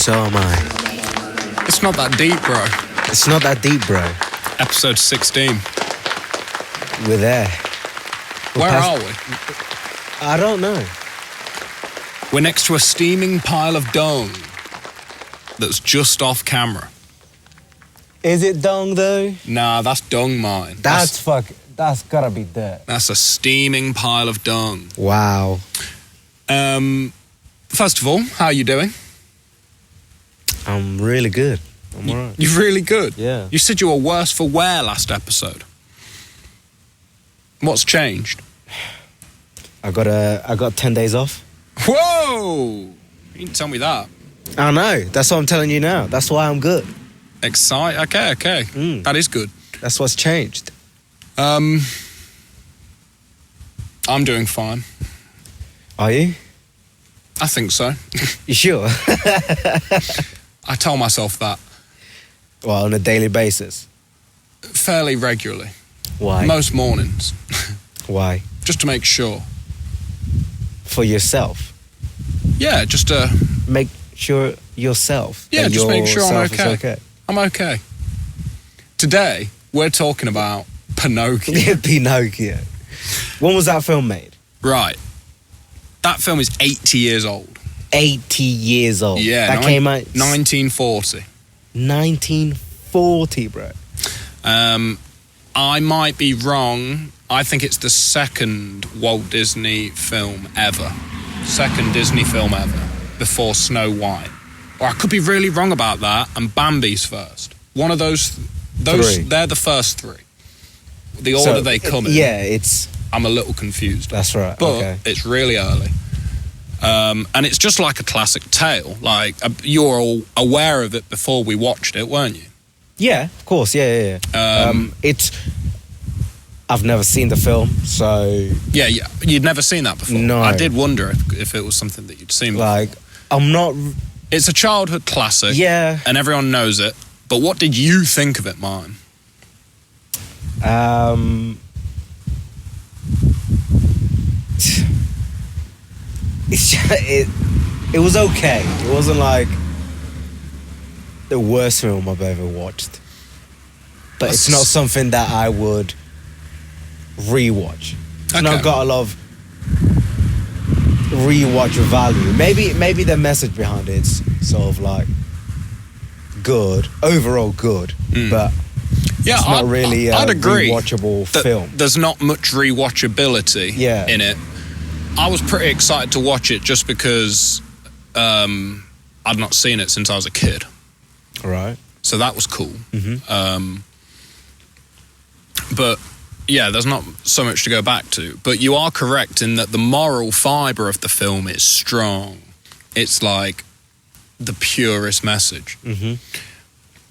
So am I. It's not that deep, bro. It's not that deep, bro. Episode 16. We're there. Where are we? I don't know. We're next to a steaming pile of dung that's just off camera. Is it dung, though? Nah, that's dung mine. That's gotta be dirt. That's a steaming pile of dung. Wow. First of all, how are you doing? I'm really good. I'm alright. You're really good? Yeah. You said you were worse for wear last episode. What's changed? I got 10 days off. Whoa! You didn't tell me that. I know. That's what I'm telling you now. That's why I'm good. Okay. That is good. That's what's changed. I'm doing fine. Are you? I think so. You sure? I tell myself that. Well, on a daily basis. Fairly regularly. Why? Most mornings. Why? Just to make sure. For yourself? Yeah, just to... Make sure yourself. Yeah, just make sure I'm yourself is okay. I'm okay. Today, we're talking about Pinocchio. Pinocchio. When was that film made? Right. That film is 80 years old. 80 years old. Yeah. That came out... 1940. 1940, bro. I might be wrong. I think it's the second Walt Disney film ever. Second Disney film ever. Before Snow White. Or I could be really wrong about that, and Bambi's first. One of those three. They're the first three. The order they come in. Yeah, it's... I'm a little confused. That's right, but okay. It's really early. And it's just like a classic tale. Like, you were all aware of it before we watched it, weren't you? Yeah, of course, yeah. I've never seen the film, so... Yeah, you'd never seen that before? No. I did wonder if it was something that you'd seen before. Like, I'm not... It's a childhood classic. Yeah. And everyone knows it. But what did you think of it, Martin? It was okay. It wasn't like the worst film I've ever watched. But it's not something that I would rewatch. It's not got a lot of rewatch value. Maybe the message behind it's sort of like good, overall good, but it's not really a I'd agree rewatchable film. There's not much rewatchability in it. I was pretty excited to watch it just because I'd not seen it since I was a kid. Right. So that was cool. Mm-hmm. But yeah, there's not so much to go back to. But you are correct in that the moral fibre of the film is strong. It's like the purest message. Mm-hmm.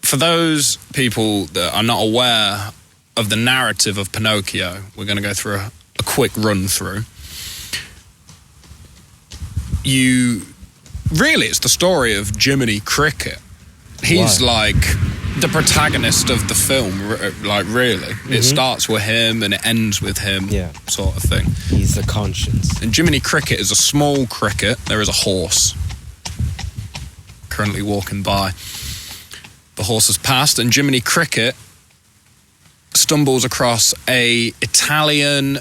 For those people that are not aware of the narrative of Pinocchio, we're going to go through a quick run through. It's the story of Jiminy Cricket. He's like the protagonist of the film, like really. Mm-hmm. It starts with him and it ends with him, sort of thing. He's the conscience. And Jiminy Cricket is a small cricket. There is a horse currently walking by. The horse has passed and Jiminy Cricket stumbles across a Italian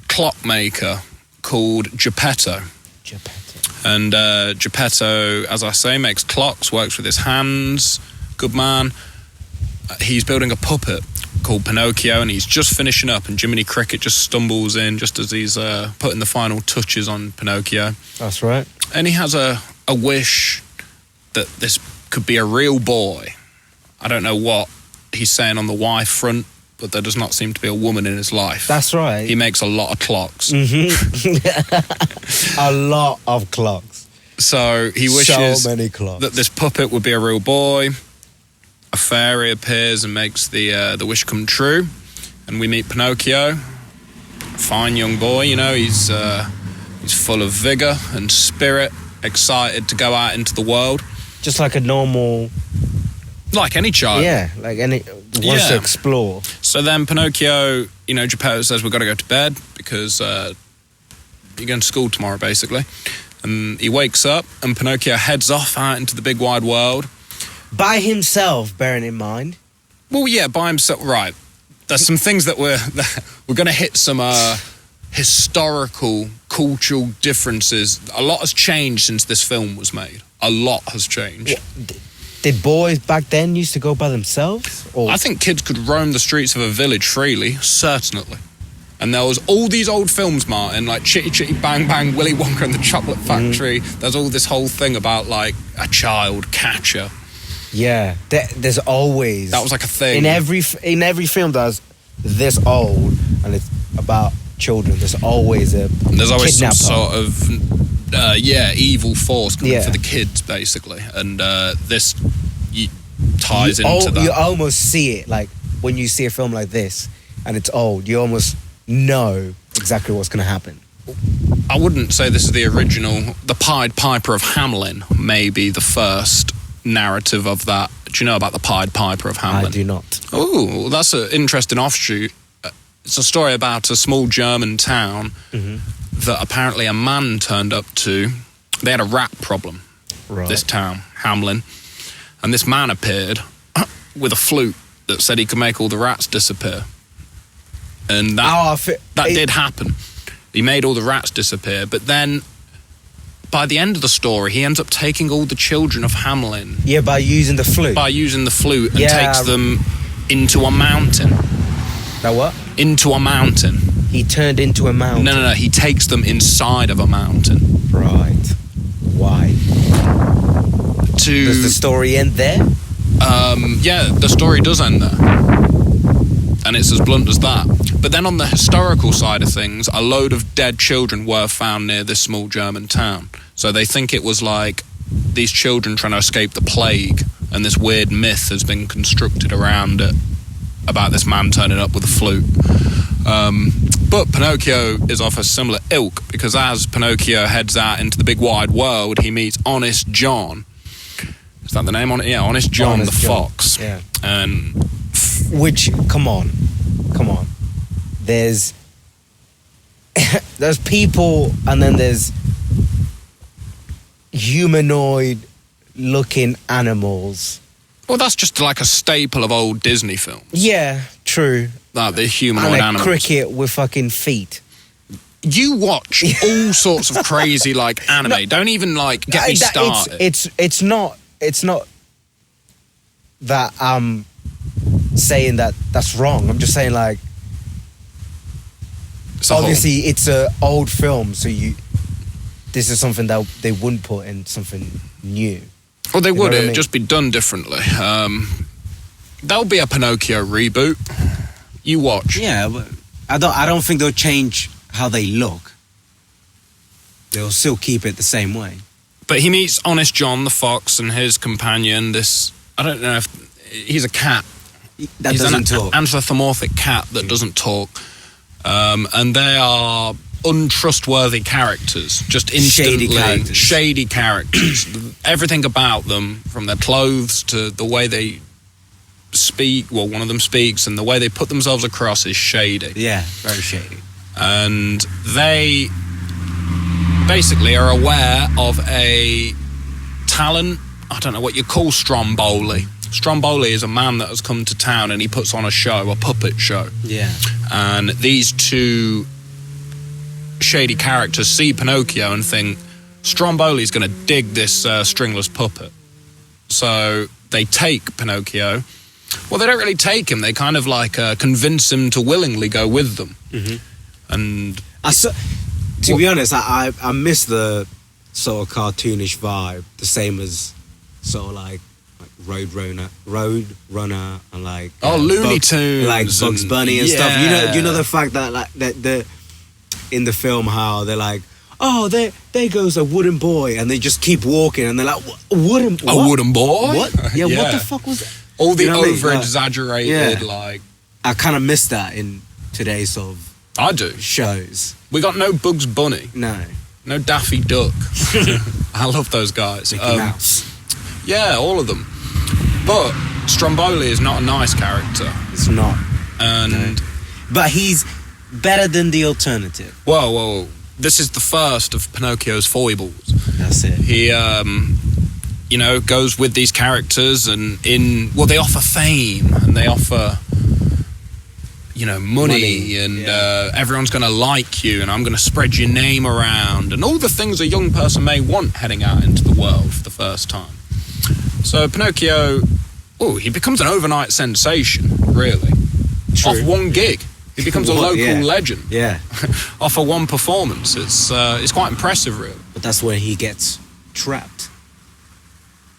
clockmaker called Geppetto. And Geppetto, as I say, makes clocks, works with his hands, good man. He's building a puppet called Pinocchio and he's just finishing up and Jiminy Cricket just stumbles in just as he's putting the final touches on Pinocchio. That's right. And he has a wish that this could be a real boy. I don't know what he's saying on the wife front, but there does not seem to be a woman in his life. That's right. He makes a lot of clocks. Mm-hmm. A lot of clocks. So he wishes so many clocks. That this puppet would be a real boy. A fairy appears and makes the wish come true. And we meet Pinocchio. Fine young boy, you know, he's full of vigour and spirit, excited to go out into the world. Just like a normal... Like any child. Yeah, like any... Wants to explore. So then Pinocchio, you know, Geppetto says, we've got to go to bed because you're going to school tomorrow, basically. And he wakes up, and Pinocchio heads off out into the big wide world. By himself, bearing in mind. Well, yeah, by himself. Right. There's some things that we're going to hit some historical, cultural differences. A lot has changed since this film was made. A lot has changed. Did boys back then used to go by themselves? Or? I think kids could roam the streets of a village freely, certainly. And there was all these old films, Martin, like Chitty Chitty Bang Bang, Willy Wonka and the Chocolate Factory. There's all this whole thing about, like, a child catcher. Yeah, there's always... That was like a thing. In every film that's this old, and it's about children, there's always some sort of, evil force coming for the kids, basically. And this ties into that. You almost see it, like, when you see a film like this, and it's old, you almost know exactly what's going to happen. I wouldn't say this is the original. The Pied Piper of Hamelin may be the first narrative of that. Do you know about the Pied Piper of Hamelin? I do not. Oh, that's an interesting offshoot. It's a story about a small German town that apparently a man turned up to. They had a rat problem, this town, Hamelin. And this man appeared with a flute that said he could make all the rats disappear. And that did happen. He made all the rats disappear, but then by the end of the story, he ends up taking all the children of Hamelin. Yeah, by using the flute. By using the flute and takes them into a mountain. Now what? Into a mountain. He turned into a mountain? No. He takes them inside of a mountain. Right. Why? Does the story end there? Yeah, the story does end there. And it's as blunt as that. But then on the historical side of things, a load of dead children were found near this small German town. So they think it was like these children trying to escape the plague, and this weird myth has been constructed around it about this man turning up with a flute. But Pinocchio is of a similar ilk, because as Pinocchio heads out into the big wide world, he meets Honest John. Is that the name on it? Yeah, Honest John the Fox. Yeah. And which, come on. There's people, and then there's humanoid-looking animals. Well, that's just like a staple of old Disney films. Yeah, true. Like the humanoid and animals. Cricket with fucking feet. You watch all sorts of crazy like anime. No, don't even like get me started. It's not that I'm saying that's wrong. I'm just saying, like, obviously it's an old film, so this is something that they wouldn't put in something new. Well, they would. It'd just be done differently. There'll be a Pinocchio reboot. You watch. Yeah, but I don't think they'll change how they look. They'll still keep it the same way. But he meets Honest John the Fox and his companion, this, I don't know if, he's a cat. That doesn't talk. Anthropomorphic cat that doesn't talk. And they are untrustworthy characters, just instantly shady characters. Everything about them, from their clothes to the way they speak, well, one of them speaks, and the way they put themselves across is shady. Yeah, very shady. And they basically are aware of a talent, I don't know what you call Stromboli. Stromboli is a man that has come to town and he puts on a show, a puppet show. Yeah. And these two shady characters see Pinocchio and think, Stromboli's going to dig this stringless puppet. So they take Pinocchio. Well, they don't really take him. They kind of like convince him to willingly go with them. Mm-hmm. And to be honest, I miss the sort of cartoonish vibe, the same as sort of like Road Runner and like Looney Tunes, like Bugs Bunny and stuff. You know the fact that like that in the film how they're like, oh, there goes a wooden boy, and they just keep walking, and they're like, wooden boy? What? Yeah, what the fuck was that? All the over-exaggerated, like... I kind of miss that in today's sort of... I do. Shows. We got no Bugs Bunny. No. No Daffy Duck. I love those guys. Mickey Mouse. Yeah, all of them. But Stromboli is not a nice character. It's not. And... No. But he's better than the alternative. Well, this is the first of Pinocchio's foibles. That's it. He, goes with these characters and they offer fame and they offer, money and everyone's going to like you and I'm going to spread your name around and all the things a young person may want heading out into the world for the first time. So Pinocchio, he becomes an overnight sensation, really. True. Off one gig. He becomes a local legend. Yeah. Off of one performance. It's quite impressive, really. But that's where he gets trapped.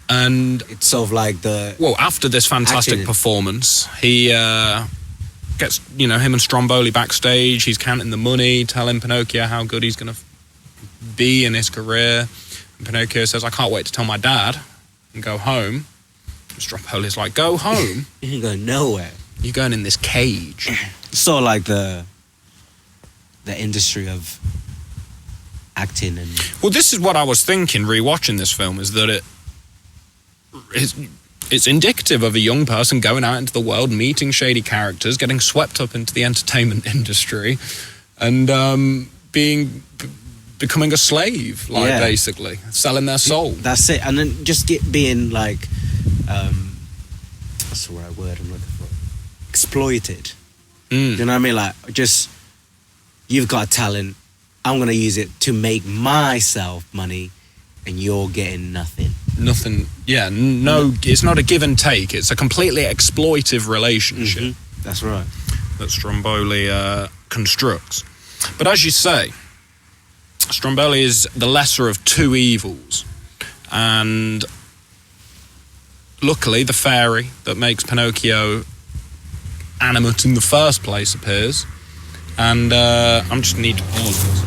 And it's sort of like after this fantastic performance, he gets, him and Stromboli backstage. He's counting the money, telling Pinocchio how good he's going to be in his career. And Pinocchio says, I can't wait to tell my dad and go home. And Stromboli's like, go home? You ain't going nowhere. You're going in this cage. It's sort of like the industry of acting and... Well, this is what I was thinking rewatching this film, is that it's indicative of a young person going out into the world, meeting shady characters, getting swept up into the entertainment industry, and becoming a slave, basically selling their soul. That's it. And then just being like, what's the right word I'm looking for? Exploited. You know what I mean? Like, just, you've got a talent, I'm gonna use it to make myself money, and you're getting nothing. Nothing. Yeah. No. It's not a give and take. It's a completely exploitive relationship. Mm-hmm. That's right. That Stromboli constructs. But as you say, Stromboli is the lesser of two evils, and luckily the fairy that makes Pinocchio animate in the first place appears, and I just need to pause this.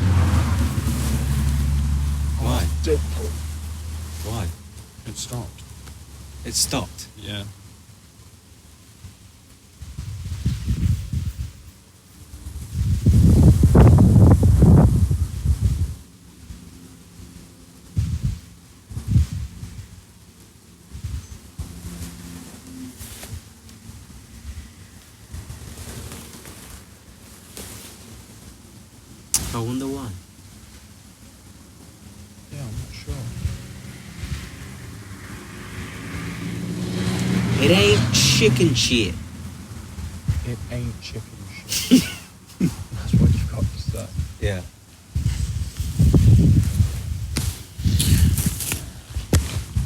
Why? Why? It stopped. It stopped? Yeah. I wonder why. Yeah, I'm not sure. It ain't chicken shit. It ain't chicken shit. That's what you've got to say. Yeah.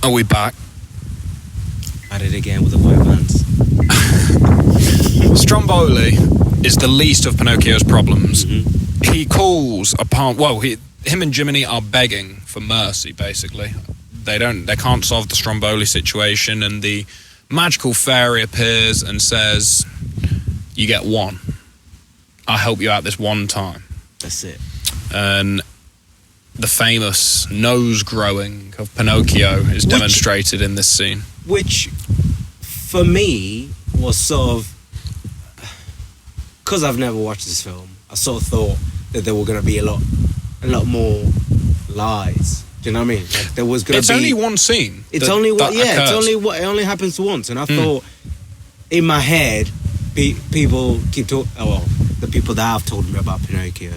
Are we back? At it again with the white vans. Stromboli is the least of Pinocchio's problems. Mm-hmm. He calls upon... him and Jiminy are begging for mercy, basically. They can't solve the Stromboli situation, and the magical fairy appears and says, you get one. I'll help you out this one time. That's it. And the famous nose growing of Pinocchio is demonstrated in this scene. Which, for me, was sort of... Because I've never watched this film, I sort of thought that there were going to be a lot more lies. Do you know what I mean? Like, there was going to be... It's only one scene. It only happens once. And I thought, in my head, people keep talking... the people that have told me about Pinocchio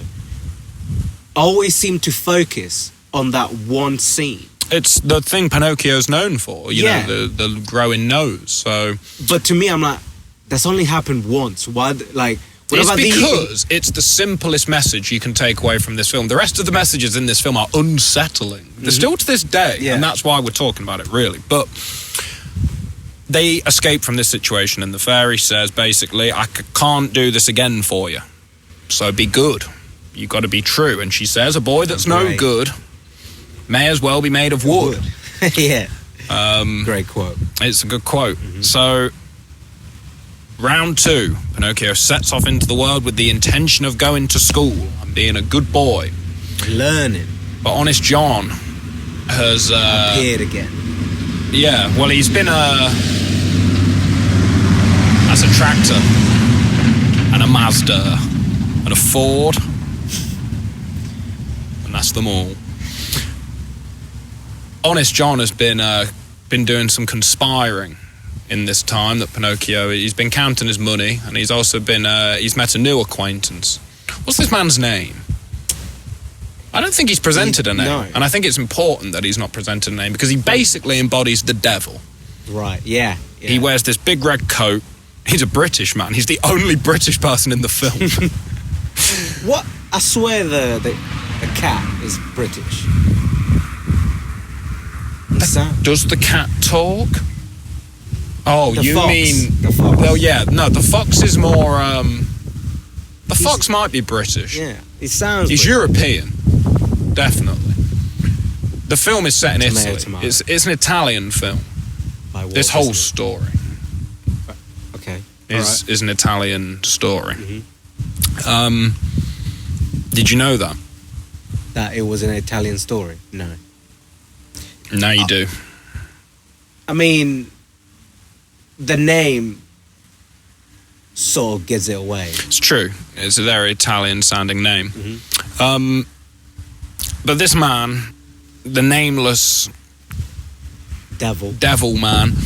always seem to focus on that one scene. It's the thing Pinocchio's known for, you know, the growing nose. So, but to me, I'm like, that's only happened once. Why? Like, what it's about because it's the simplest message you can take away from this film. The rest of the messages in this film are unsettling. They're still to this day, and that's why we're talking about it, really. But they escape from this situation, and the fairy says, basically, I can't do this again for you. So be good. You've got to be true. And she says, a boy that's no good may as well be made of wood. Yeah. Great quote. It's a good quote. So, round 2, Pinocchio sets off into the world with the intention of going to school and being a good boy. Learning. But Honest John has... appeared again. Yeah, well, he's been as a tractor and a Mazda and a Ford, and that's them all. Honest John has been doing some conspiring in this time that Pinocchio... He's been counting his money, and he's also been... he's met a new acquaintance. What's this man's name? I don't think he's presented a name. No. And I think it's important that he's not presented a name because he basically embodies the devil. Right, yeah. He wears this big red coat. He's a British man. He's the only British person in the film. What? I swear the cat is British. Does the cat talk? Oh, The you fox. mean... The fox. Oh, yeah. No, the fox is more... The fox might be British. Yeah, it sounds He's British. European. Definitely. The film is set in Tomato, Italy. tomato. It's an Italian film. By Walt This whole Disney. story Okay. is an Italian story. Mhm. Did you know that? That it was an Italian story? No. Now you do. I mean, the name sort of gives it away. It's true. It's a very Italian-sounding name. Mhm. But this man, the nameless Devil. man,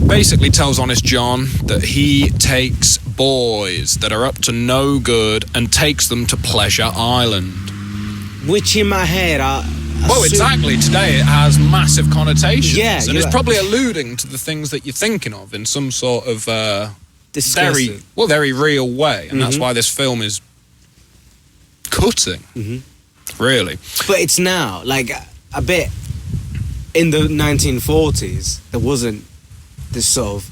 basically tells Honest John that he takes boys that are up to no good and takes them to Pleasure Island. Which in my head, Well, exactly. Today it has massive connotations. Yeah, and you're it's right. probably alluding to the things that you're thinking of in some sort of disgusting. very real way. And that's Mhm. why this film is cutting. Mhm. Really. But it's now, like, a bit... In the 1940s, there wasn't this sort of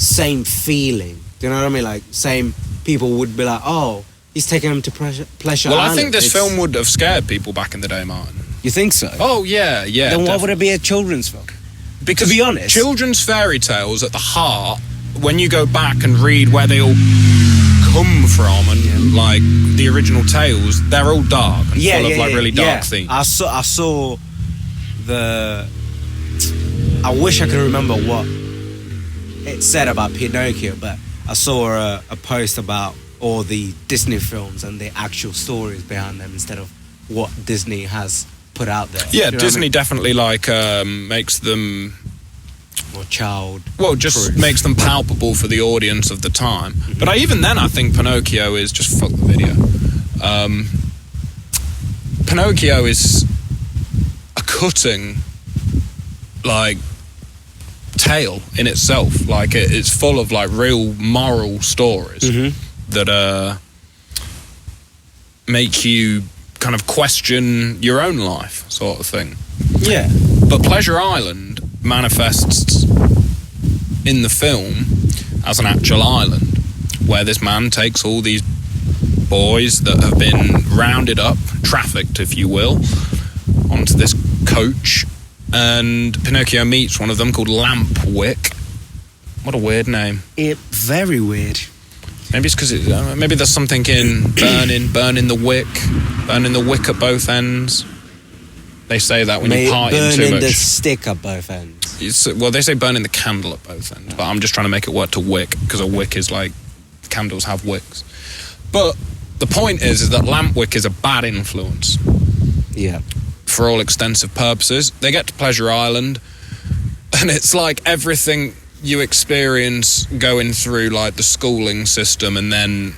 same feeling. Do you know what I mean? Like, same people would be like, oh, he's taking them to Pleasure Well, Island. I think this It's- film would have scared people back in the day, Martin. You think so? Oh, yeah. Then why would it be a children's film? Because to be honest... children's fairy tales at the heart, when you go back and read where they all come from and like the original tales, they're all dark and full of like really dark themes. I saw the... I wish I could remember what it said about Pinocchio, but I saw a post about all the Disney films and the actual stories behind them instead of what Disney has put out there. Yeah, Do you know what I Disney mean? definitely like makes them Or child. just proof. makes them palpable for the audience of the time. But even then, I think Pinocchio is just fuck the video. Pinocchio is a cutting like tale in itself. Like it's full of like real moral stories that make you kind of question your own life, sort of thing. Yeah. But Pleasure Island manifests in the film as an actual island where this man takes all these boys that have been rounded up, trafficked, if you will, onto this coach, and Pinocchio meets one of them called Lampwick. What a weird name. Very weird. Maybe it's because maybe there's something in burning the wick at both ends. They say that when you party too Burning much. the stick at both ends. Well, they say burning the candle at both ends, but I'm just trying to make it work to wick, because a wick is like, candles have wicks. But the point is that Lampwick is a bad influence Yeah. for all extensive purposes. They get to Pleasure Island, and it's like everything you experience going through like the schooling system and then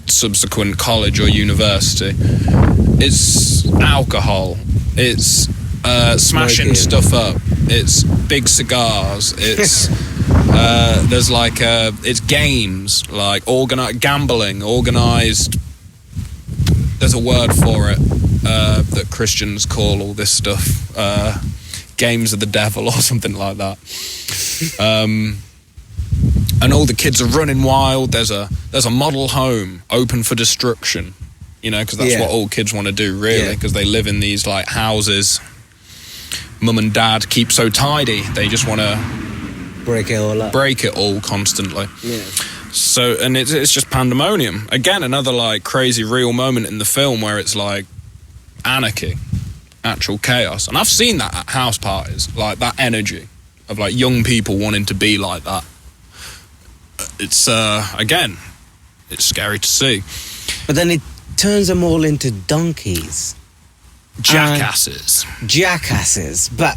subsequent college or university. It's alcohol, it's smashing Smoking. stuff up, it's big cigars, it's there's like it's games, like gambling, organized. There's a word for it that Christians call all this stuff, games of the devil or something like that. And all the kids are running wild. There's a model home open for destruction, you know, because that's what all kids want to do, really, because they live in these like houses mum and dad keep so tidy. They just want to Break it all constantly. Yeah. So, and it's just pandemonium. Again, another like crazy real moment in the film where it's like anarchy, actual chaos. And I've seen that at house parties, like that energy of like young people wanting to be like that. It's again, it's scary to see. But then it turns them all into donkeys. Jackasses. But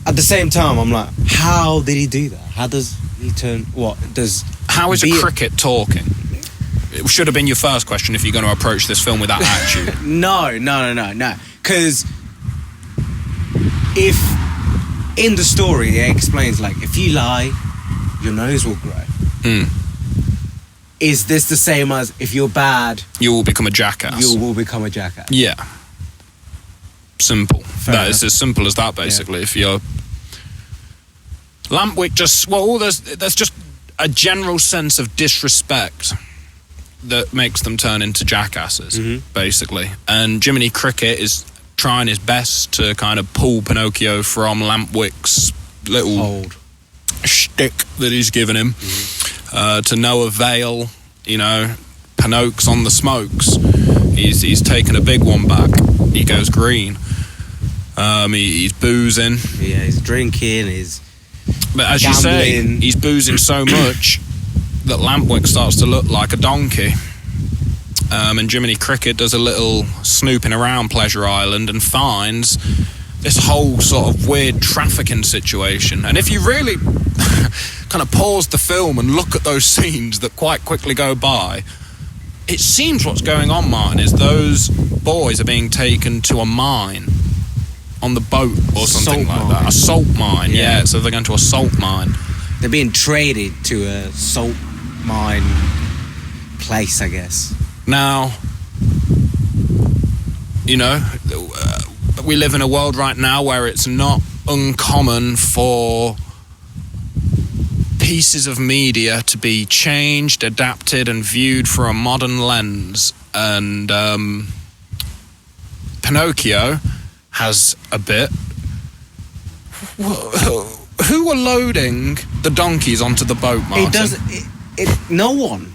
at the same time, I'm like, how did he do that? How does he turn... What? How is a cricket talking? It should have been your first question if you're going to approach this film with that attitude. No. Because if in the story it explains, like, if you lie, your nose will grow. Is this the same as if you're bad, you will become a jackass? You will become a jackass. Yeah. Simple. Fair That enough. is as simple as that, basically. If you're... Lampwick just... Well, there's just a general sense of disrespect that makes them turn into jackasses, basically. And Jiminy Cricket is trying his best to kind of pull Pinocchio from Lampwick's little shtick that he's given him, to no avail. You know, Pinocchio's on the smokes. He's taken a big one back. He goes green. He's boozing. Yeah, he's drinking. But as gambling. you say, he's boozing so much that Lampwick starts to look like a donkey. And Jiminy Cricket does a little snooping around Pleasure Island and finds this whole sort of weird trafficking situation. And if you really kind of pause the film and look at those scenes that quite quickly go by, it seems what's going on, Martin, is those boys are being taken to a mine on the boat or something like that. A salt mine, yeah. So they're going to a salt mine. They're being traded to a salt mine place, I guess. Now, you know, we live in a world right now where it's not uncommon for pieces of media to be changed, adapted, and viewed through a modern lens. And Pinocchio has a bit. Who were loading the donkeys onto the boat, Martin? No one.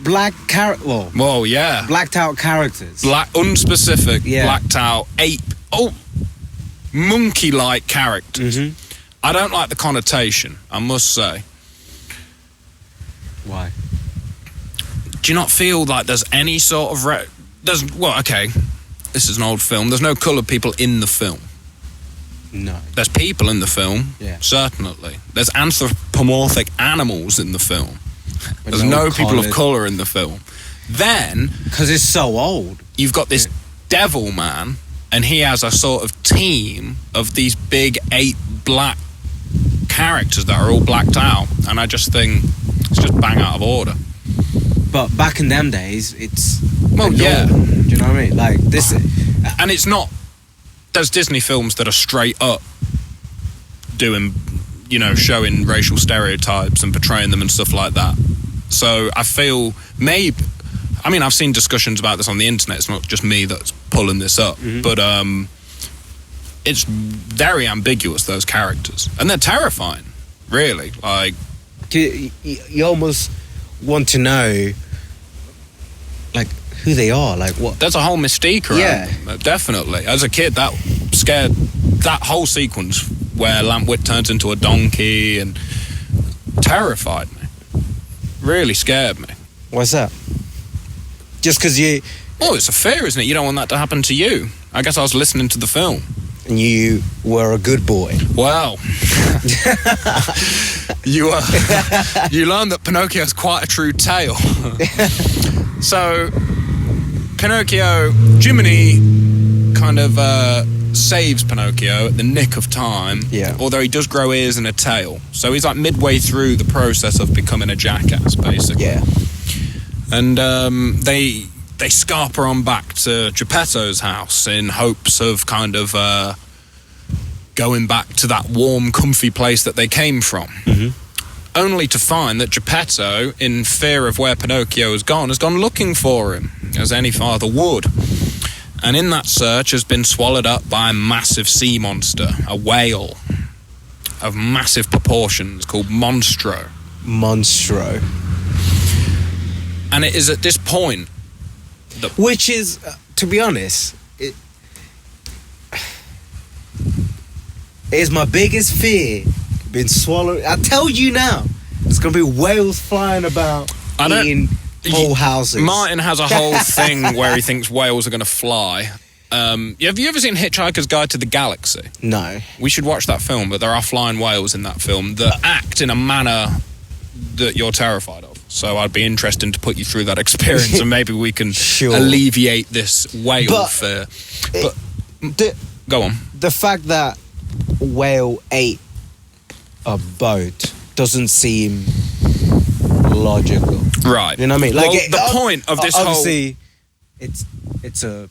Black Well, yeah. Blacked out characters. Unspecific, blacked out monkey-like characters. I don't like the connotation, I must say. Why? Do you not feel like there's any sort of... this is an old film. There's no coloured people in the film. No. There's people in the film, yeah. Certainly. There's anthropomorphic animals in the film. There's no people of colour in the film. Then... Because it's so old. You've got this devil man, and he has a sort of team of these big 8 black characters that are all blacked out. And I just think it's just bang out of order. But back in them days, it's... Well, yeah. Do you know what I mean? Like, this... And it's not... There's Disney films that are straight up doing... You know, showing racial stereotypes and portraying them and stuff like that. So I feel maybe... I mean, I've seen discussions about this on the internet. It's not just me that's pulling this up. But it's very ambiguous, those characters. And they're terrifying, really. Like... You almost want to know, like, who they are. Like, what... There's a whole mystique around them, definitely. As a kid, that scared... That whole sequence... where Lampwick turns into a donkey and terrified me. Really scared me. Why's that? Just because you... Oh, it's a fear, isn't it? You don't want that to happen to you. I guess I was listening to the film. And you were a good boy. Well, you learn that Pinocchio's quite a true tale. So, Pinocchio, Jiminy kind of... saves Pinocchio at the nick of time, although he does grow ears and a tail, so he's like midway through the process of becoming a jackass, basically. And they scarper on back to Geppetto's house in hopes of kind of going back to that warm, comfy place that they came from, only to find that Geppetto, in fear of where Pinocchio has gone looking for him, as any father would. And in that search has been swallowed up by a massive sea monster, a whale of massive proportions called Monstro. And it is at this point that... Which is, to be honest, it is my biggest fear, being swallowed. I tell you now, there's going to be whales flying about eating... whole houses. Martin has a whole thing where he thinks whales are going to fly. Have you ever seen Hitchhiker's Guide to the Galaxy? No. We should watch that film, but there are flying whales in that film that act in a manner that you're terrified of. So I'd be interested to put you through that experience, and maybe we can alleviate this whale fear. But go on. The fact that whale ate a boat doesn't seem logical. Right. You know what I mean? Like, the point of this obviously, it's a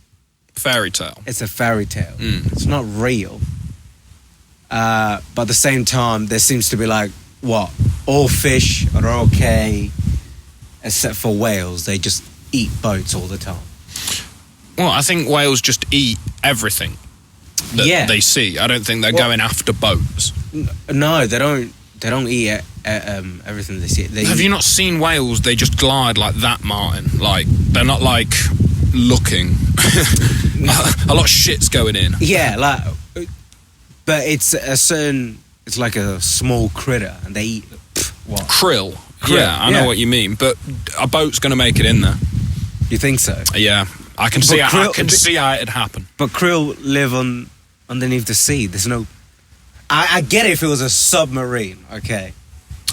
fairy tale. It's a fairy tale. It's not real. But at the same time, there seems to be like, what? All fish are okay, except for whales. They just eat boats all the time. Well, I think whales just eat everything that they see. I don't think they're going after boats. No, they don't. They don't eat everything they see. Have you not seen whales? They just glide like that, Martin. Like, they're not like looking. A lot of shit's going in. Yeah, like, but it's it's like a small critter, and they eat what? Krill. Yeah, I know what you mean. But a boat's going to make it in there. You think so? Yeah, I can see. I can see how it'd happen. But krill live underneath the sea. There's no. I get it if it was a submarine, okay.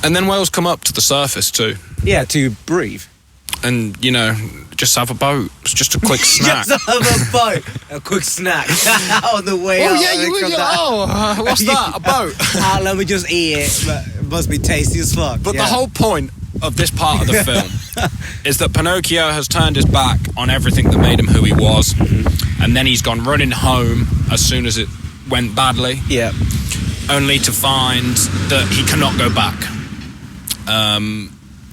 And then whales come up to the surface too. Yeah, to breathe. And, you know, just have a boat. It's just a quick snack. Just have a boat. A quick snack. On the way out. Oh, yeah, what's that? A boat? Let me just eat it. But it must be tasty as fuck. But the whole point of this part of the film is that Pinocchio has turned his back on everything that made him who he was. And then he's gone running home as soon as it went badly. Yeah. Only to find that he cannot go back.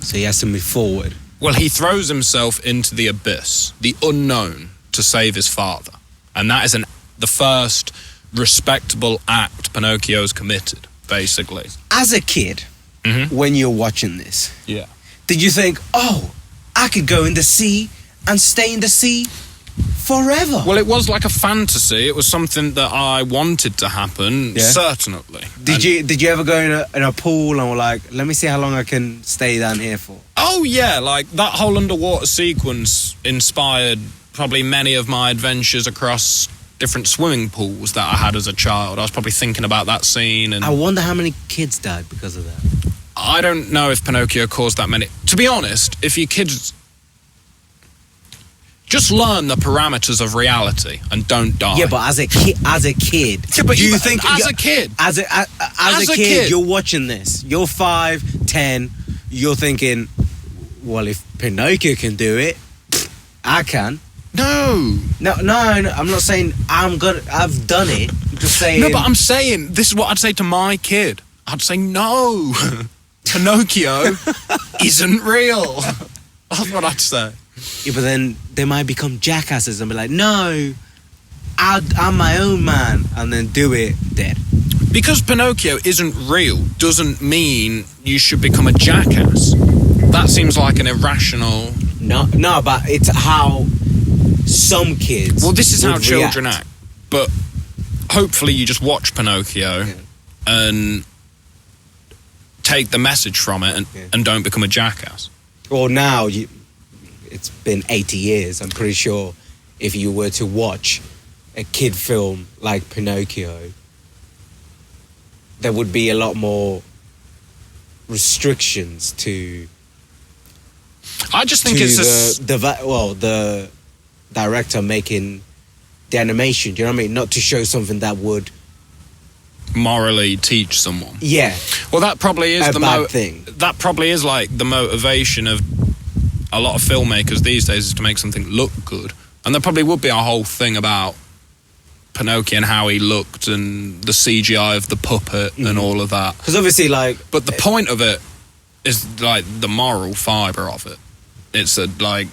So he has to move forward. Well, he throws himself into the abyss, the unknown, to save his father. And that is the first respectable act Pinocchio's committed, basically. As a kid, when you're watching this, did you think, oh, I could go in the sea and stay in the sea forever? Well, it was like a fantasy. It was something that I wanted to happen, certainly. Did you ever go in a pool and were like, let me see how long I can stay down here for? Oh, yeah, like that whole underwater sequence inspired probably many of my adventures across different swimming pools that I had as a child. I was probably thinking about that scene. And I wonder how many kids died because of that. I don't know if Pinocchio caused that many. To be honest, if your kids... Just learn the parameters of reality and don't die. Yeah, but as a kid, yeah, but do you think as a kid, as a kid, you're watching this. You're 5, 10. You're thinking, well, if Pinocchio can do it, I can. No. I'm not saying I've done it. I'm just saying. No, but I'm saying this is what I'd say to my kid. I'd say no. Pinocchio isn't real. That's what I'd say. Yeah, but then they might become jackasses and be like, no, I'm my own man, and then do it dead. Because Pinocchio isn't real doesn't mean you should become a jackass. That seems like an irrational... No, but it's how some kids... Well, this is how children react. act. But hopefully you just watch Pinocchio and take the message from it and don't become a jackass. Well, now... It's been 80 years. I'm pretty sure if you were to watch a kid film like Pinocchio, there would be a lot more restrictions to... I just think it's the director making the animation. Do you know what I mean? Not to show something that would morally teach someone. Yeah. Well, that probably is a bad thing. That probably is like the motivation of a lot of filmmakers these days, is to make something look good. And there probably would be a whole thing about Pinocchio and how he looked and the CGI of the puppet and all of that. Because obviously, like... But the point of it is, like, the moral fibre of it. It's like...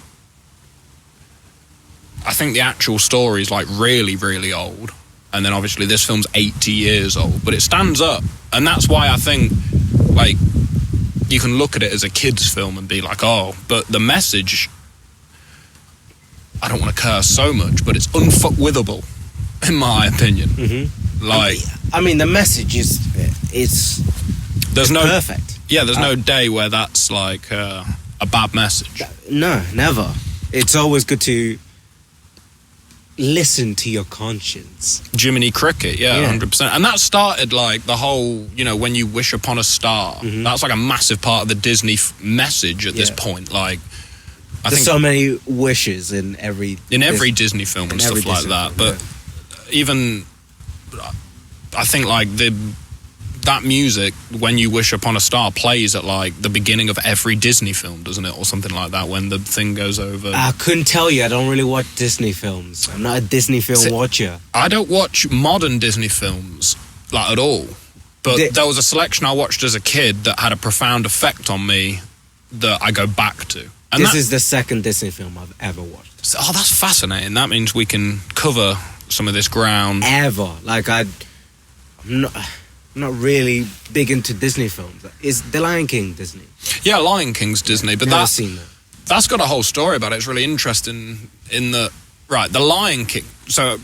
I think the actual story is, like, really, really old. And then, obviously, this film's 80 years old. But it stands up. And that's why I think, like... You can look at it as a kid's film and be like, oh, but the message, I don't want to curse so much, but it's unfuckwithable, in my opinion. Like, I mean, the message is perfect. Yeah, there's no day where that's like a bad message. No, never. It's always good to, listen to your conscience. Jiminy Cricket, yeah, 100%. And that started like the whole, when you wish upon a star. Mm-hmm. That's like a massive part of the Disney message at this point. Like, There's so many wishes in every Disney film and stuff like that. But even, I think like that music, When You Wish Upon a Star, plays at like the beginning of every Disney film, doesn't it? Or something like that, when the thing goes over. I couldn't tell you. I don't really watch Disney films. I'm not a Disney film watcher. I don't watch modern Disney films, like, at all. But there was a selection I watched as a kid that had a profound effect on me that I go back to. And this is the second Disney film I've ever watched. Oh, that's fascinating. That means we can cover some of this ground. Ever. Like, I'm not really big into Disney films. Is The Lion King Disney? Yeah, Lion King's Disney, but Never seen that. That's got a whole story about it. It's really interesting in that, right, The Lion King. So,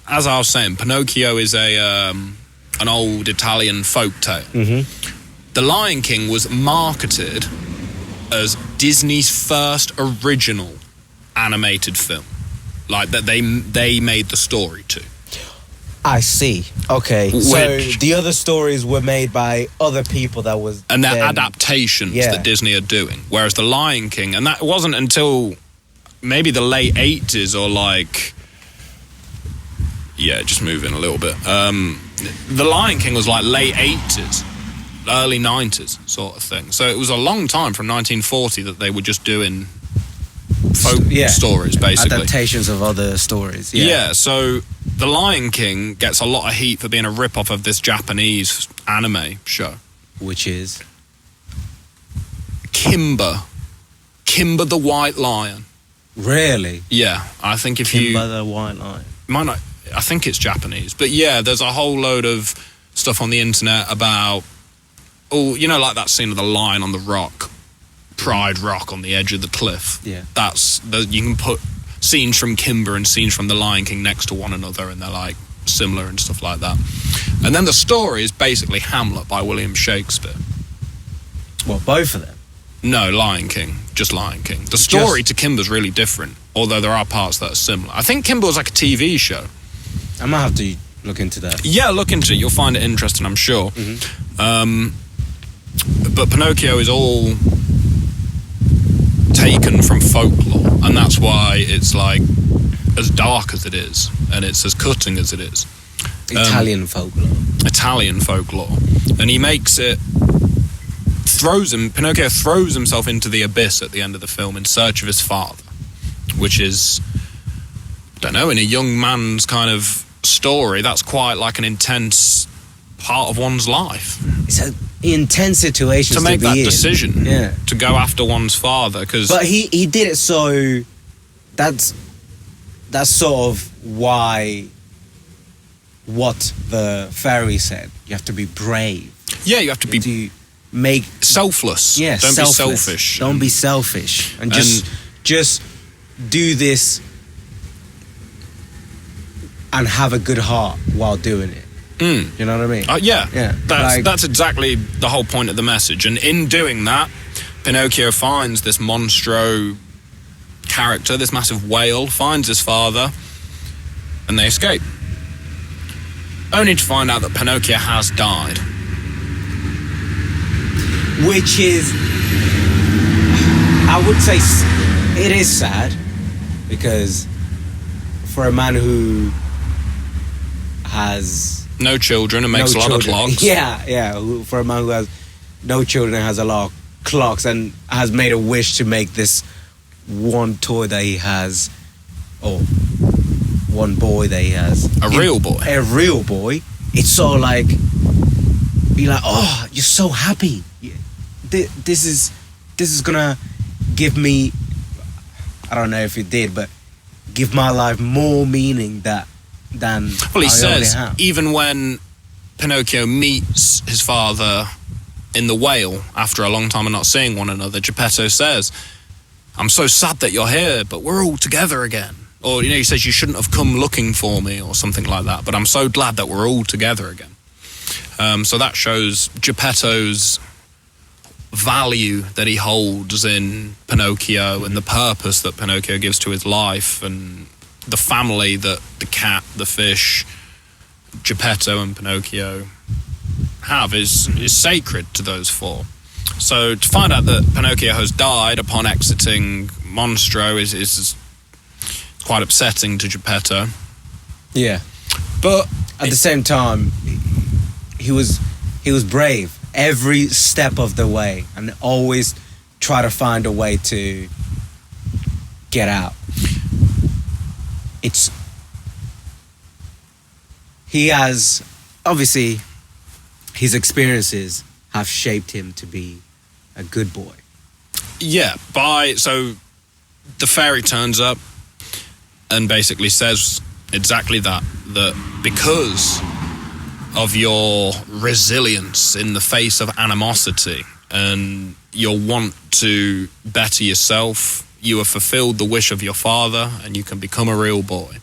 as I was saying, Pinocchio is an old Italian folk tale. Mm-hmm. The Lion King was marketed as Disney's first original animated film. Like, that they made the story to. I see. Okay. So the other stories were made by other people that was... And they're adaptations that Disney are doing. Whereas The Lion King, and that wasn't until maybe the late 80s or like... Yeah, just moving a little bit. The Lion King was like late 80s, early 90s sort of thing. So it was a long time from 1940 that they were just doing folk stories, basically. Adaptations of other stories. Yeah, so The Lion King gets a lot of heat for being a rip-off of this Japanese anime show. Which is? Kimba the White Lion. Really? Yeah, I think Kimba the White Lion. I think it's Japanese. But yeah, there's a whole load of stuff on the internet about, like that scene of the lion on the rock. Pride Rock on the edge of the cliff. Yeah. You can put scenes from Kimba and scenes from The Lion King next to one another, and they're like similar and stuff like that. And then the story is basically Hamlet by William Shakespeare. Well, both of them? No, Lion King. Just Lion King. The story to Kimba's really different, although there are parts that are similar. I think Kimba was like a TV show. I might have to look into that. Yeah, look into it. You'll find it interesting, I'm sure. Mm-hmm. But Pinocchio is all taken from folklore, and that's why it's like as dark as it is, and it's as cutting as it is. Italian folklore. And he makes it, Pinocchio throws himself into the abyss at the end of the film in search of his father, which is, I don't know, in a young man's kind of story, that's quite like an intense part of one's life. It's an intense situation to make that decision, to go after one's father. But he did it, so that's sort of why what the fairy said. You have to be brave. Yeah, you have to be selfless. Yeah, don't be selfish. Don't be selfish, and just do this and have a good heart while doing it. You know what I mean? Yeah. That's exactly the whole point of the message. And in doing that, Pinocchio finds this monstro character, this massive whale, finds his father, and they escape. Only to find out that Pinocchio has died. Which is, I would say, it is sad, because for a man who has no children and makes a lot of clocks. Yeah. For a man who has no children and has a lot of clocks and has made a wish to make this one toy that he has, or one boy that he has. A real boy. It's so like, be like, oh, you're so happy. This is gonna give me, I don't know if it did, but give my life more meaning than well, he says, even when Pinocchio meets his father in the whale after a long time of not seeing one another, Geppetto says, I'm so sad that you're here, but we're all together again. Or, he says, you shouldn't have come looking for me, or something like that, but I'm so glad that we're all together again. So that shows Geppetto's value that he holds in Pinocchio and the purpose that Pinocchio gives to his life, and the family that the cat, the fish, Geppetto and Pinocchio have is sacred to those four. So to find out that Pinocchio has died upon exiting Monstro is quite upsetting to Geppetto. Yeah. But at the same time, he was brave every step of the way and always try to find a way to get out. He has, obviously, his experiences have shaped him to be a good boy. Yeah, so the fairy turns up and basically says exactly that because of your resilience in the face of animosity and your want to better yourself, you have fulfilled the wish of your father and you can become a real boy.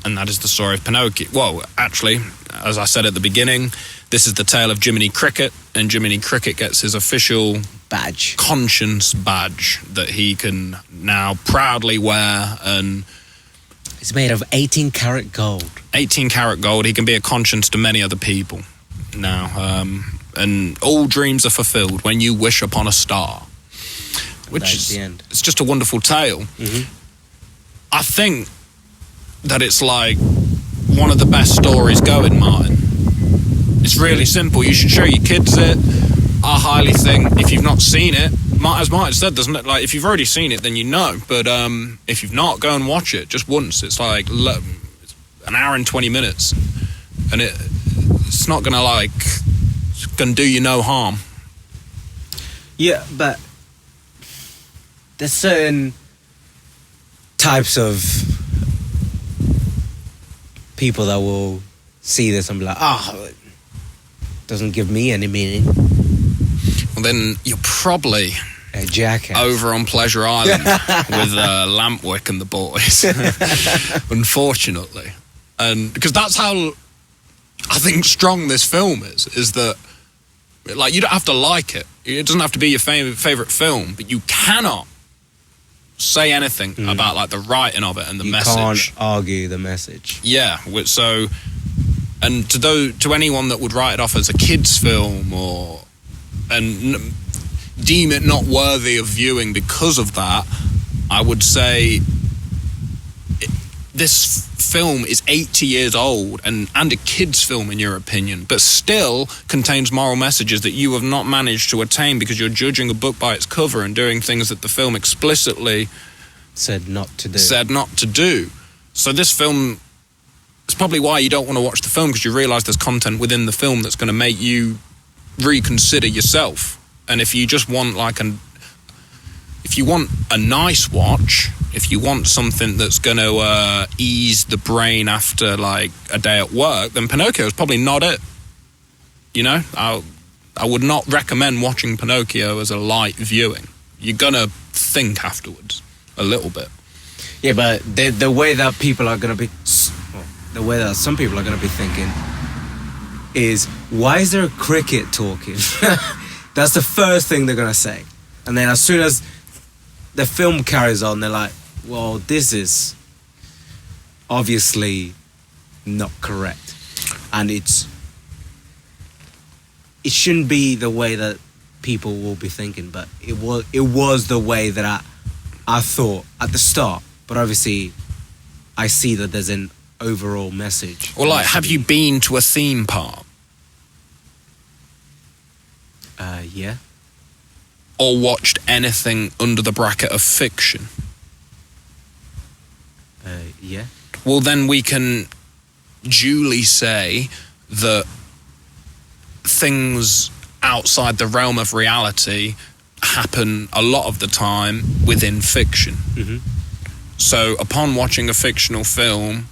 And that is the story of Pinocchio. Well, actually, as I said at the beginning, this is the tale of Jiminy Cricket, and Jiminy Cricket gets his official badge, conscience badge, that he can now proudly wear, and it's made of 18-karat gold. 18-karat gold. He can be a conscience to many other people now, and all dreams are fulfilled when you wish upon a star, which is the end. It's just a wonderful tale. Mm-hmm. I think that it's like one of the best stories going, Martin. It's really simple. You should show your kids it. I highly think if you've not seen it, as Martin said, doesn't it? Like, if you've already seen it, then you know. But if you've not, go and watch it just once. It's like an hour and 20 minutes, and it's not gonna do you no harm. Yeah, but there's certain types of people that will see this and be like, it doesn't give me any meaning. Well, then you're probably a jackass over on Pleasure Island with Lampwick and the boys, unfortunately. And because that's how I think strong this film is that, like, you don't have to like it. It doesn't have to be your favorite film, but you cannot say anything about like the writing of it and the message. You can't argue the message. Yeah, so, and to anyone that would write it off as a kids' film and deem it not worthy of viewing because of that, I would say this film is 80 years old and a kids' film in your opinion, but still contains moral messages that you have not managed to attain because you're judging a book by its cover and doing things that the film explicitly said not to do. So this film, it's probably why you don't want to watch the film, because you realise there's content within the film that's going to make you reconsider yourself. And if you just want if you want a nice watch, if you want something that's going to ease the brain after like a day at work, then Pinocchio is probably not it. You know, I would not recommend watching Pinocchio as a light viewing. You're going to think afterwards a little bit. Yeah, but the way that people are going to be, the way that some people are going to be thinking is, why is there a cricket talking? That's the first thing they're going to say. And then as soon as the film carries on, they're like, well, this is obviously not correct. And it shouldn't be the way that people will be thinking, but it was the way that I thought at the start. But obviously, I see that there's an overall message. Or like, have you been to a theme park? Yeah. Or watched anything under the bracket of fiction? Yeah. Well, then we can duly say that things outside the realm of reality happen a lot of the time within fiction. Mm-hmm. So upon watching a fictional film,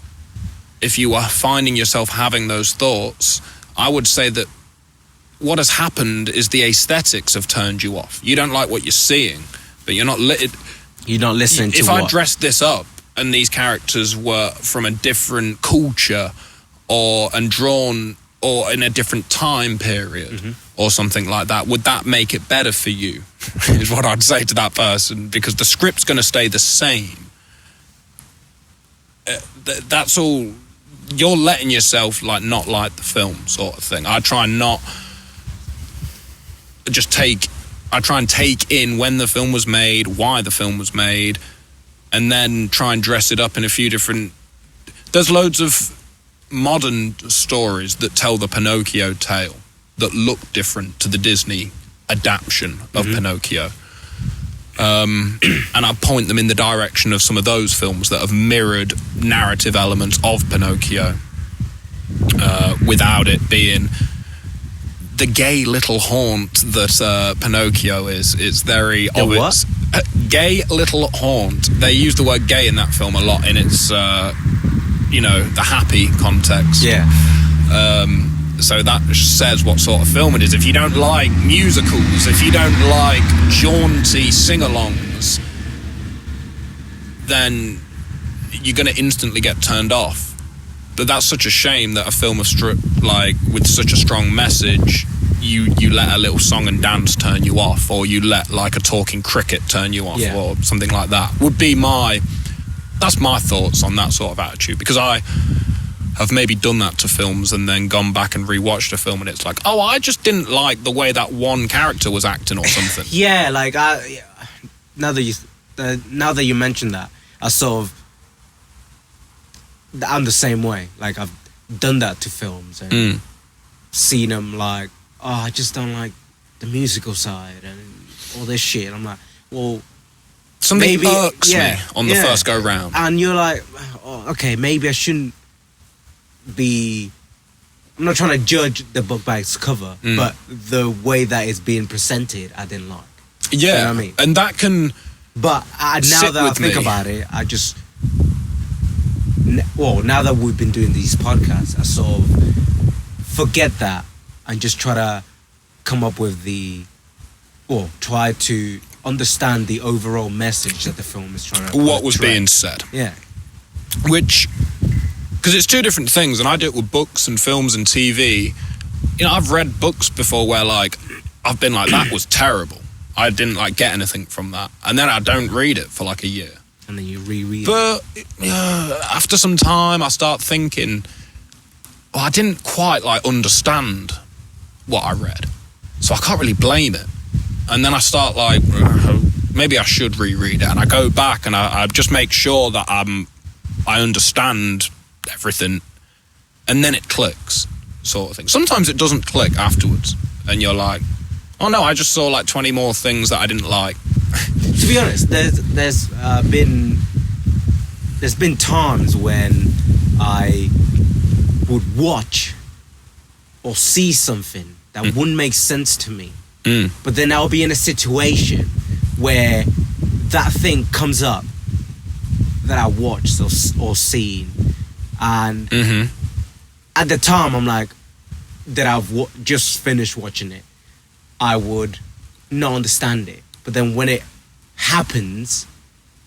if you are finding yourself having those thoughts, I would say that what has happened is the aesthetics have turned you off. You don't like what you're seeing, but you're not listening to if what? I dressed this up and these characters were from a different culture and drawn or in a different time period, or something like that, would that make it better for you? Is what I'd say to that person, because the script's going to stay the same. That's all. You're letting yourself like not like the film, sort of thing. I try and take in when the film was made, why the film was made, and then try and dress it up in a few different... There's loads of modern stories that tell the Pinocchio tale that look different to the Disney adaptation of Pinocchio. And I point them in the direction of some of those films that have mirrored narrative elements of Pinocchio without it being the gay little haunt that Pinocchio is. It's very obvious. Gay little haunt. They use the word gay in that film a lot in its, the happy context. Yeah. So that says what sort of film it is. If you don't like musicals, if you don't like jaunty sing-alongs, then you're going to instantly get turned off. But that's such a shame that a film of with such a strong message, you let a little song and dance turn you off, or you let like a talking cricket turn you off, or something like that. That's my thoughts on that sort of attitude, because I have maybe done that to films and then gone back and rewatched a film and it's like, oh, I just didn't like the way that one character was acting or something. Yeah, like now that you mentioned that, I'm the same way. Like I've done that to films and seen them like, oh, I just don't like the musical side and all this shit. I'm like, well, something maybe irks me on the first go round, and you're like, oh, okay, maybe I shouldn't be. I'm not trying to judge the book by its cover, but the way that it's being presented, I didn't like. Yeah, you know what I mean? And that can. But now that I think about it, I just. Well, now that we've been doing these podcasts, I sort of forget that and just try to come up with try to understand the overall message that the film is trying to what was being said. Yeah. Which, because it's two different things, and I do it with books and films and TV. You know, I've read books before where, like, I've been like, that was terrible. I didn't, like, get anything from that. And then I don't read it for, like, a year. And then you reread it. But after some time, I start thinking, well, I didn't quite, like, understand what I read. So I can't really blame it. And then I start, like, maybe I should reread it. And I go back and I just make sure that I understand everything. And then it clicks, sort of thing. Sometimes it doesn't click afterwards. And you're like, oh, no, I just saw, like, 20 more things that I didn't like. To be honest, there's been times when I would watch or see something that wouldn't make sense to me, but then I'll be in a situation where that thing comes up that I watched or seen, and at the time I'm like, that I've just finished watching it, I would not understand it. But then when it happens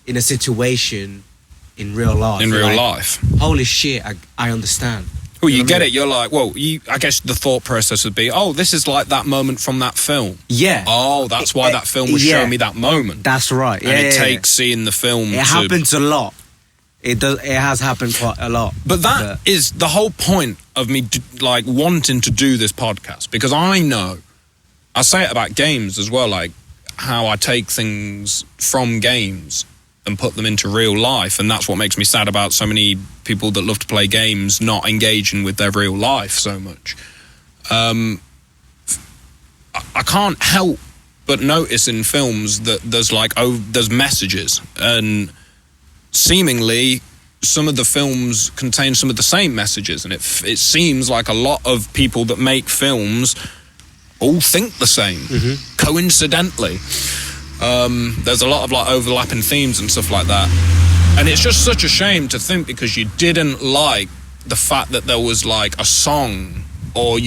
in a situation in real life, holy shit, I understand. Well, you get it. You're like, well, I guess the thought process would be, oh, this is like that moment from that film. Yeah. Oh, that's why that film was showing me that moment. That's right. And it takes seeing the film. It happens a lot. It does. It has happened quite a lot. But that is the whole point of me, like, wanting to do this podcast, because I know, I say it about games as well, like how I take things from games and put them into real life, and that's what makes me sad about so many people that love to play games not engaging with their real life so much. I can't help but notice in films that there's messages, and seemingly some of the films contain some of the same messages, and it seems like a lot of people that make films all think the same, coincidentally. There's a lot of, like, overlapping themes and stuff like that, and it's just such a shame to think, because you didn't like the fact that there was, like, a song or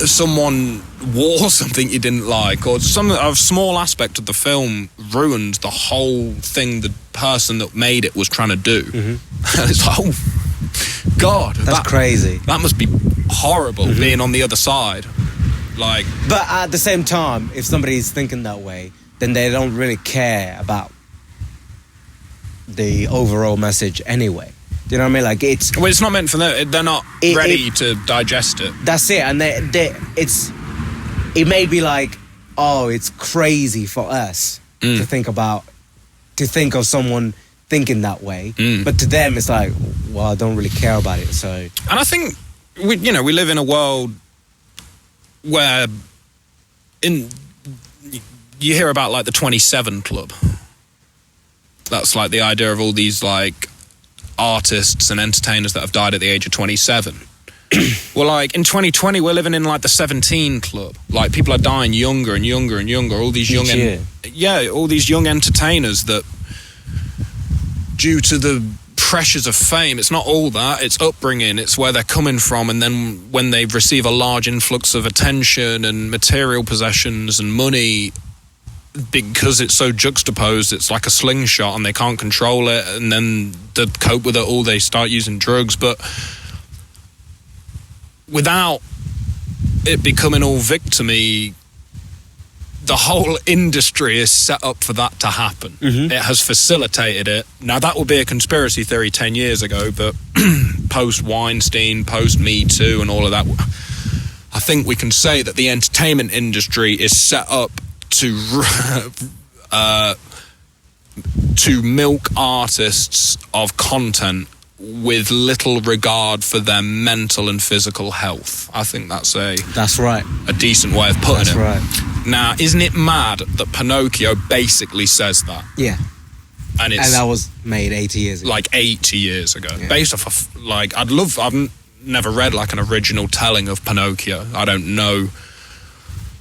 someone wore something you didn't like, or a small aspect of the film ruined the whole thing the person that made it was trying to do. And it's like, oh God, that's crazy. That must be horrible being on the other side. Like, but at the same time, if somebody's thinking that way, then they don't really care about the overall message anyway. Do you know what I mean? Like, it's not meant for them. They're not ready to digest it. That's it. And it may be like, oh, it's crazy for us to think of someone thinking that way. But to them, it's like, well, I don't really care about it. So, and I think we live in a world where you hear about like the 27 Club. That's like the idea of all these like artists and entertainers that have died at the age of 27. Well, like in 2020, we're living in like the 17 Club. Like, people are dying younger and younger and younger. All these all these young entertainers that, due to the pressures of fame, it's not all that, it's upbringing, it's where they're coming from, and then when they receive a large influx of attention and material possessions and money, because it's so juxtaposed, it's like a slingshot and they can't control it, and then to cope with it all, they start using drugs. But without it becoming all victimy, the whole industry is set up for that to happen. It has facilitated it. Now, that would be a conspiracy theory 10 years ago, but post-Weinstein, post-Me Too and all of that, I think we can say that the entertainment industry is set up to milk artists of content with little regard for their mental and physical health. I think that's right. A decent way of putting it. That's right. Now, isn't it mad that Pinocchio basically says that? Yeah. And that was made 80 years ago. Like 80 years ago. Yeah. Based off of, like, I've never read like an original telling of Pinocchio. I don't know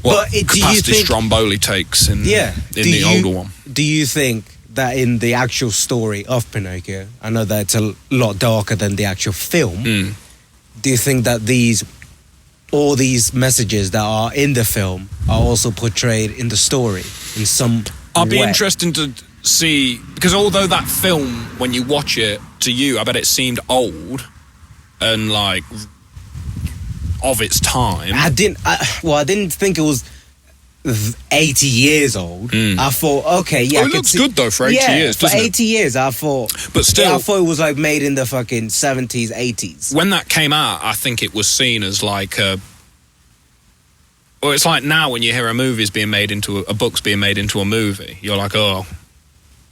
what capacity Stromboli takes in the older one. Do you think that in the actual story of Pinocchio, I know that it's a lot darker than the actual film, do you think that all these messages that are in the film are also portrayed in the story in some I'd be way? interested to see, because although that film, when you watch it, to you, I bet it seemed old and like of its time. I didn't think it was 80 years old. I thought, okay, yeah. It looks good though for 80 years, doesn't it? For 80 years, I thought. But still, I thought it was like made in the fucking 70s, 80s. When that came out, I think it was seen as like well, it's like now when you hear a book's being made into a movie, you're like, oh,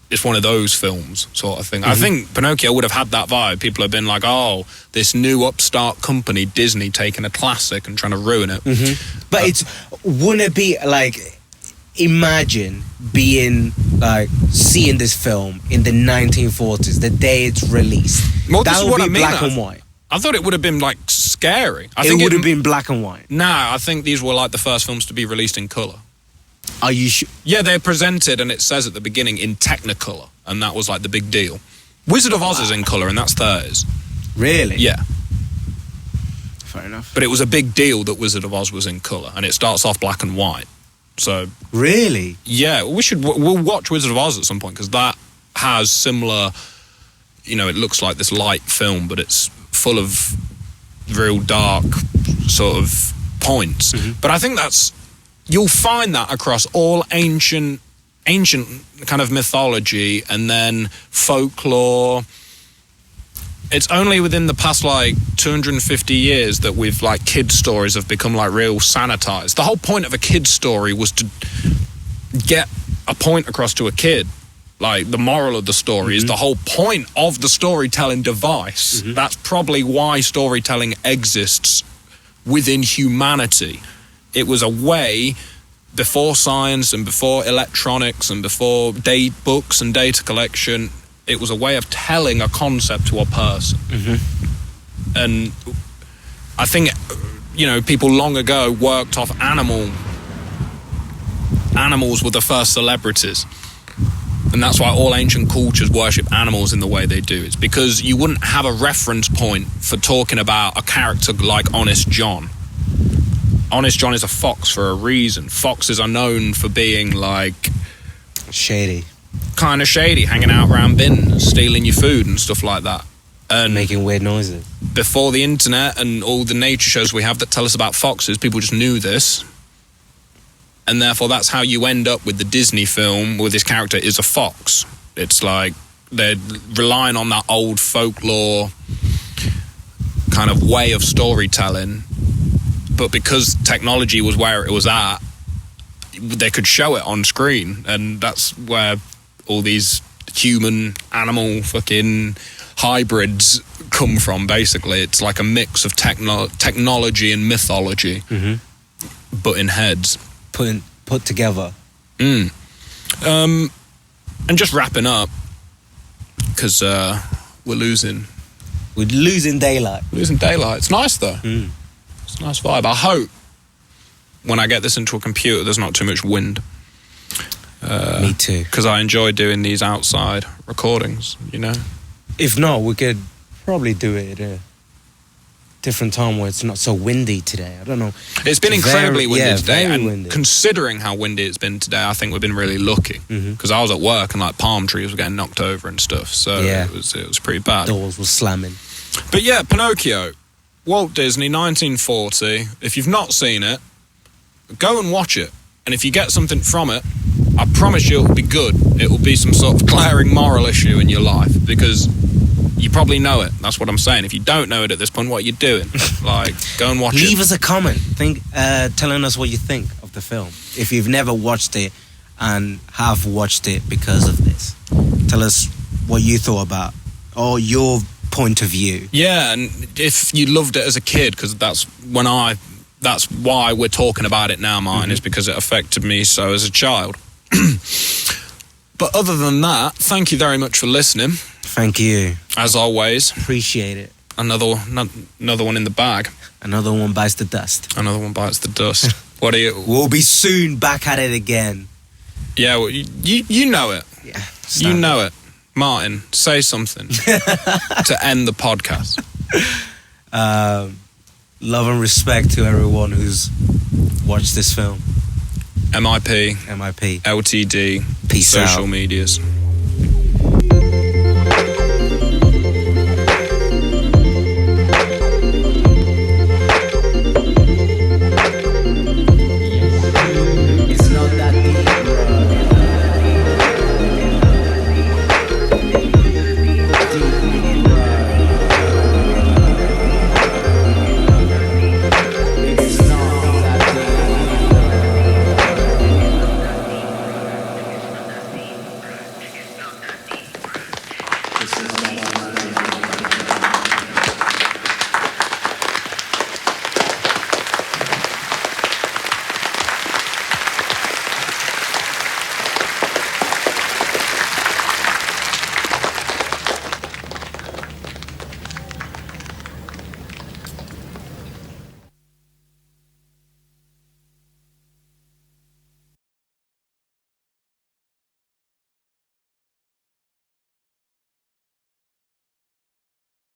it's one of those films sort of thing. I think Pinocchio would have had that vibe. People have been like, oh, this new upstart company, Disney, taking a classic and trying to ruin it. But wouldn't it be like, imagine being like, seeing this film in the 1940s, the day it's released. Well, that this is would what be I mean. black and white. I thought it would have been like scary. It would have been black and white. Nah, I think these were like the first films to be released in colour. Are you sure? Yeah, they're presented, and it says at the beginning in Technicolor, and that was like the big deal. Wizard of Oz is in colour, and that's 30s. Really? Yeah. Fair enough. But it was a big deal that Wizard of Oz was in colour, and it starts off black and white. So really? Yeah, we'll watch Wizard of Oz at some point, because that has similar, it looks like this light film, but it's full of real dark sort of points. But I think you'll find that across all ancient kind of mythology and then folklore. It's only within the past like 250 years that we've like kid stories have become like real sanitized. The whole point of a kid story was to get a point across to a kid. Like, the moral of the story is the whole point of the storytelling device. That's probably why storytelling exists within humanity. It was a way, before science and before electronics and before books and data collection, it was a way of telling a concept to a person. And I think, people long ago worked off animals were the first celebrities. And that's why all ancient cultures worship animals in the way they do. It's because you wouldn't have a reference point for talking about a character like Honest John. Honest John is a fox for a reason. Foxes are known for being like shady, kind of shady, hanging out around bins, stealing your food and stuff like that. And making weird noises. Before the internet and all the nature shows we have that tell us about foxes, people just knew this. And therefore that's how you end up with the Disney film where this character is a fox. It's like they're relying on that old folklore kind of way of storytelling. But because technology was where it was at, they could show it on screen. And that's where all these human animal fucking hybrids come from, basically. It's like a mix of technology and mythology, but in heads. Put together. And just wrapping up, because we're losing daylight. Losing daylight. It's nice, though. It's a nice vibe. I hope when I get this into a computer, there's not too much wind. Me too. Because I enjoy doing these outside recordings, you know? If not, we could probably do it at a different time where it's not so windy today. I don't know. It's been incredibly windy today. Very and windy. Considering how windy it's been today, I think we've been really lucky. Because I was at work and like palm trees were getting knocked over and stuff. So it was pretty bad. Doors were slamming. But yeah, Pinocchio. Walt Disney, 1940. If you've not seen it, go and watch it. And if you get something from it, I promise you it will be good. It will be some sort of glaring moral issue in your life, because you probably know it. That's what I'm saying. If you don't know it at this point, what are you doing? Like, go and watch it. Leave us a comment telling us what you think of the film. If you've never watched it and have watched it because of this, tell us what you thought about, or your point of view. Yeah, and if you loved it as a kid, because that's why we're talking about it now, Martin, is because it affected me so as a child. But other than that, thank you very much for listening. Thank you. As always. Appreciate it. Another one in the bag. Another one bites the dust. Another one bites the dust. What are you? We'll be soon back at it again. Yeah, well, you know it. Yeah. You know it. Martin, say something to end the podcast. Love and respect to everyone who's watched this film. MIP. MIP. LTD. Peace out. Social medias.